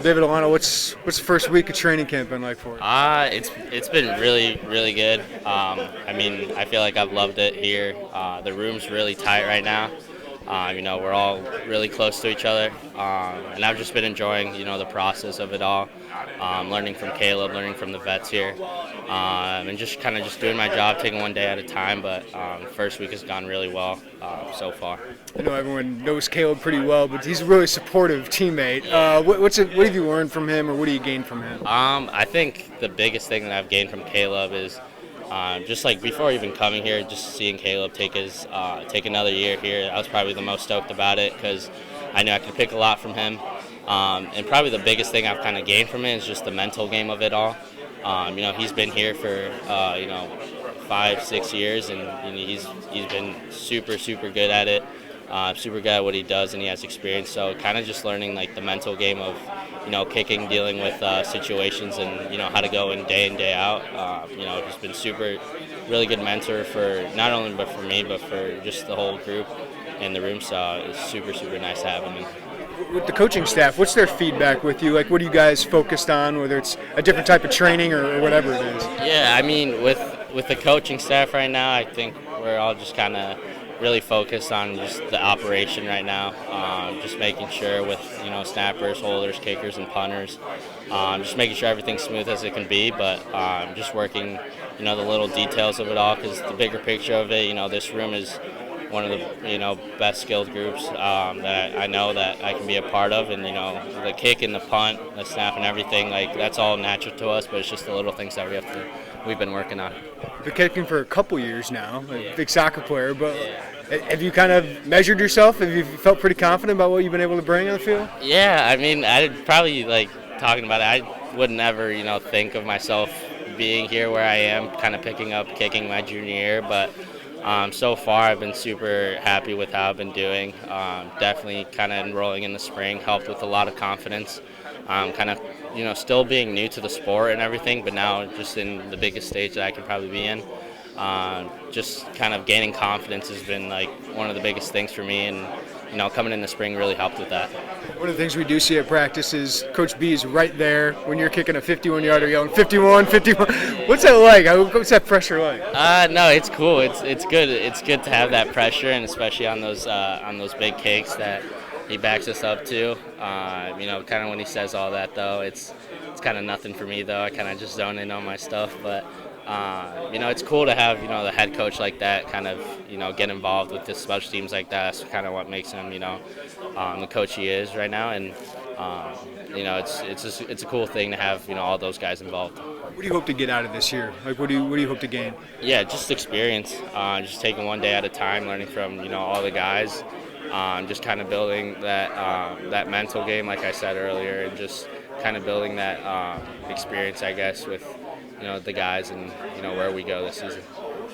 David Olano, what's the first week of training camp been like for you? It's been really good. I mean, I feel like I've loved it here. The room's really tight right now. We're all really close to each other, and I've just been enjoying, the process of it all. Learning from Caleb, learning from the vets here, and just kind of just doing my job, taking one day at a time. But the first week has gone really well so far. I know everyone knows Caleb pretty well, but he's a really supportive teammate. What have you learned from him, or what do you gain from him? I think the biggest thing that I've gained from Caleb is just like before even coming here, just seeing Caleb take another year here. I was probably the most stoked about it because I knew I could pick a lot from him. And probably the biggest thing I've kind of gained from it is just the mental game of it all. He's been here for 5-6 years, and he's been super good at it. Super good at what he does, and he has experience. So kind of just learning like the mental game of kicking, dealing with situations, and how to go in day out. He's been really good mentor for not only but for me, but for just the whole group in the room. So it's super nice to have him. With the coaching staff, what's their feedback with you? Like, what are you guys focused on, whether it's a different type of training or whatever it is? Yeah, I mean, with the coaching staff right now, I think we're all just kind of really focused on just the operation right now, just making sure with snappers, holders, kickers, and punters, just making sure everything's smooth as it can be, but just working the little details of it all, because the bigger picture of it, this room is one of the best skilled groups that I know that I can be a part of, and the kick and the punt, the snap and everything, like that's all natural to us, but it's just the little things that we've been working on. You've been kicking for a couple years now, a big soccer player, but have you kind of measured yourself? Have you felt pretty confident about what you've been able to bring on the field? Yeah, I mean, I'd probably talking about it. I would never think of myself being here where I am, kind of picking up kicking my junior year, but so far I've been super happy with how I've been doing. Definitely kind of enrolling in the spring helped with a lot of confidence. Kind of still being new to the sport and everything, but now just in the biggest stage that I can probably be in. Just kind of gaining confidence has been like one of the biggest things for me, and coming in the spring really helped with that. One of the things we do see at practice is Coach B is right there when you're kicking a 51-yarder, yelling 51, 51. What's that like? What's that pressure like? No, it's cool. It's good. It's good to have that pressure, and especially on those big kicks that he backs us up to. Kind of when he says all that though, it's kind of nothing for me though. I kind of just zone in on my stuff, but. It's cool to have the head coach like that kind of get involved with the special teams like that. That's kind of what makes him the coach he is right now, and it's a cool thing to have all those guys involved. What do you hope to get out of this year? Like, what do you hope to gain? Yeah, just experience. Just taking one day at a time, learning from all the guys. Just kind of building that mental game, like I said earlier, and just kind of building that experience, I guess, with the guys and where we go this season.